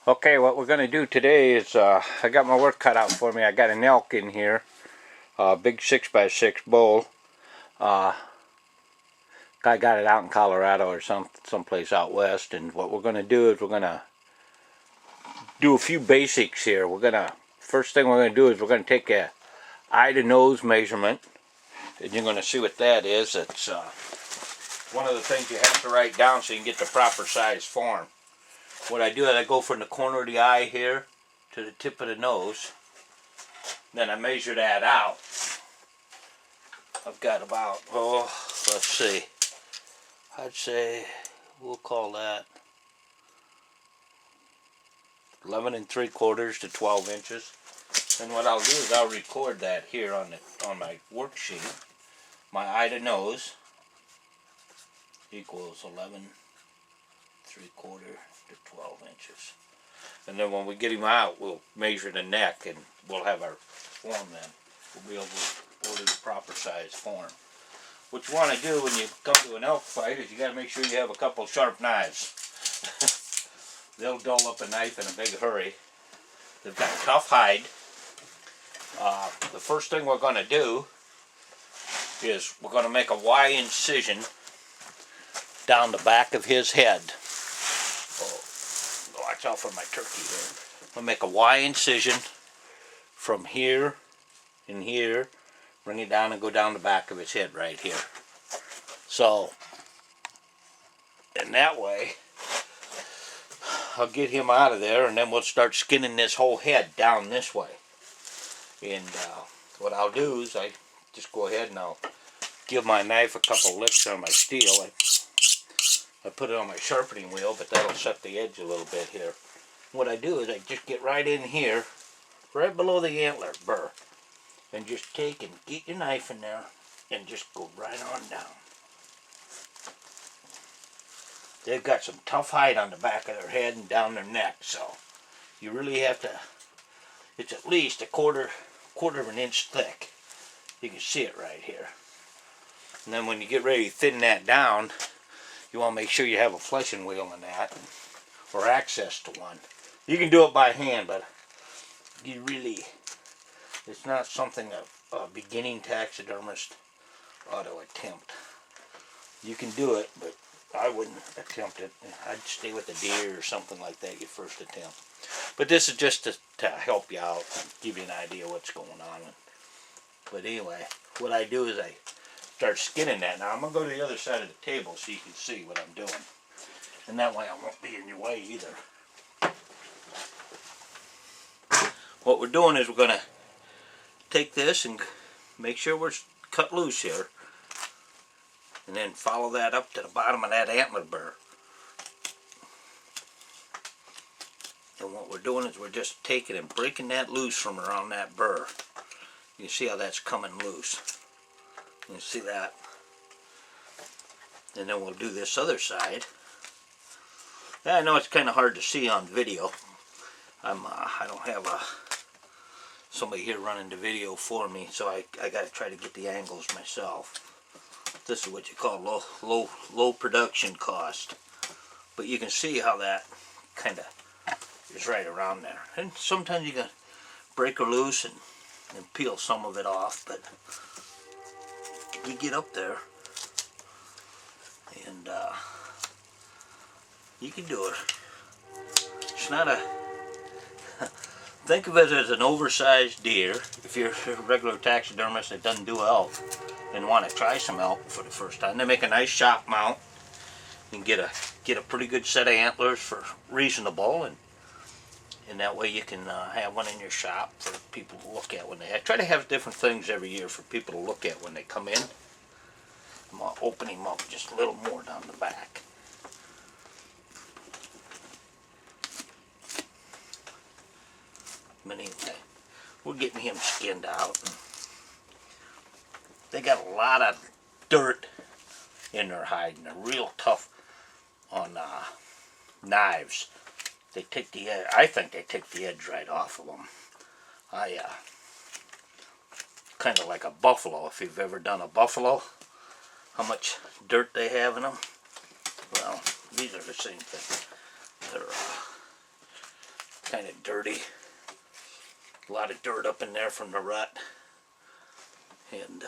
Okay, what we're going to do today is I got my work cut out for me. I got an elk in here, a big 6x6 bull. Guy got it out in Colorado or someplace out west. And what we're going to do is we're going to do a few basics here. First thing we're going to do is we're going to take a eye to nose measurement, and you're going to see what that is. It's one of the things you have to write down so you can get the proper size form. What I do is I go from the corner of the eye here to the tip of the nose. Then I measure that out. I've got about, let's see, I'd say we'll call that 11 3/4 to 12 inches. And what I'll do is I'll record that here on my worksheet. My eye to nose equals 11 3/4 to 12 inches. And then when we get him out, we'll measure the neck and we'll have our form then. We'll be able to order the proper size form. What you want to do when you come to an elk fight is you got to make sure you have a couple sharp knives. They'll dull up a knife in a big hurry. They've got tough hide. The first thing we're going to do is we're going to make a Y incision down the back of his head. Watch out for my turkey here. We'll make a Y incision from here and here, bring it down and go down the back of his head right here. So, in that way, I'll get him out of there, and then we'll start skinning this whole head down this way. And what I'll do is I just go ahead and I'll give my knife a couple licks on my steel. I put it on my sharpening wheel, but that'll set the edge a little bit here. What I do is I just get right in here, right below the antler burr, and just take and get your knife in there and just go right on down. They've got some tough hide on the back of their head and down their neck, so you really have to, it's at least a quarter of an inch thick. You can see it right here. And then when you get ready to thin that down, you want to make sure you have a fleshing wheel in that, or access to one. You can do it by hand, but it's not something a beginning taxidermist ought to attempt. You can do it, but I wouldn't attempt it. I'd stay with a deer or something like that your first attempt. But this is just to help you out and give you an idea what's going on. But anyway, what I do is I start skinning that. Now I'm going to go to the other side of the table so you can see what I'm doing. And that way I won't be in your way either. What we're doing is we're going to take this and make sure we're cut loose here. And then follow that up to the bottom of that antler burr. And what we're doing is we're just taking and breaking that loose from around that burr. You can see how that's coming loose. You can see that. And then we'll do this other side. I know it's kind of hard to see on video. I don't have somebody here running the video for me, so I got to try to get the angles myself. This is what you call low production cost. But you can see how that kind of is right around there. And sometimes you can break her loose and peel some of it off, but you get up there and you can do it. It's not a think of it as an oversized deer. If you're a regular taxidermist that doesn't do elk and want to try some elk for the first time, they make a nice shop mount and get a pretty good set of antlers for reasonable, and that way you can have one in your shop for people to look at when I try to have different things every year for people to look at when they come in. I'm going to open him up just a little more down the back. But anyway, we're getting him skinned out. They got a lot of dirt in their hide, and they're real tough on knives. They take the edge. I think they take the edge right off of them. Kind of like a buffalo. If you've ever done a buffalo, how much dirt they have in them. Well, these are the same thing. kind of dirty. A lot of dirt up in there from the rut. And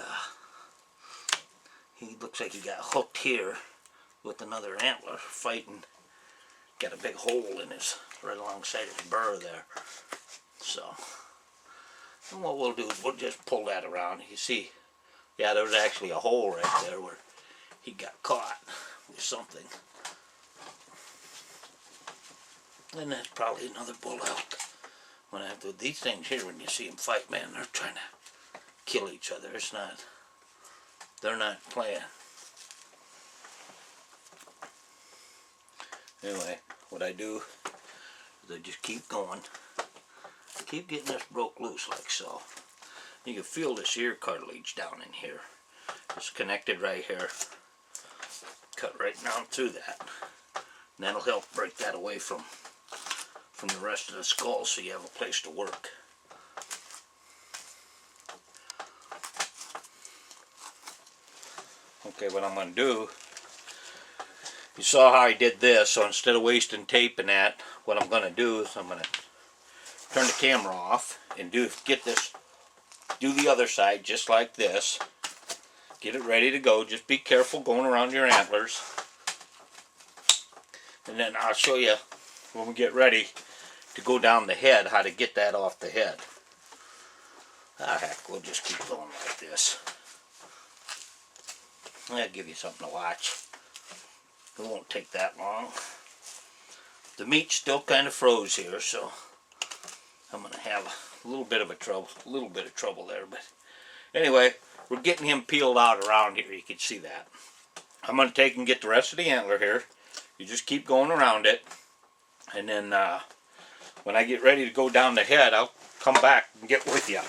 he looks like he got hooked here with another antler fighting. Got a big hole in his, right alongside his burr there. So, and what we'll do is we'll just pull that around. You see, yeah, there was actually a hole right there where he got caught with something. And that's probably another bull elk. When I have to, these things here, when you see them fight, man, they're trying to kill each other. It's not, they're not playing. Anyway, what I do is I just keep going. Keep getting this broke loose like so. You can feel this ear cartilage down in here. It's connected right here. Cut right down through that. And that'll help break that away from the rest of the skull so you have a place to work. Okay, what I'm going to do, you saw how I did this, so instead of wasting tape and that, what I'm going to do is I'm going to turn the camera off and do the other side just like this. Get it ready to go. Just be careful going around your antlers. And then I'll show you when we get ready to go down the head how to get that off the head. Ah heck, we'll just keep going like this. I'll give you something to watch. It won't take that long. The meat's still kind of froze here, so I'm going to have a little bit of trouble there. But anyway, we're getting him peeled out around here. You can see that. I'm going to take and get the rest of the antler here. You just keep going around it, and then when I get ready to go down the head, I'll come back and get with you.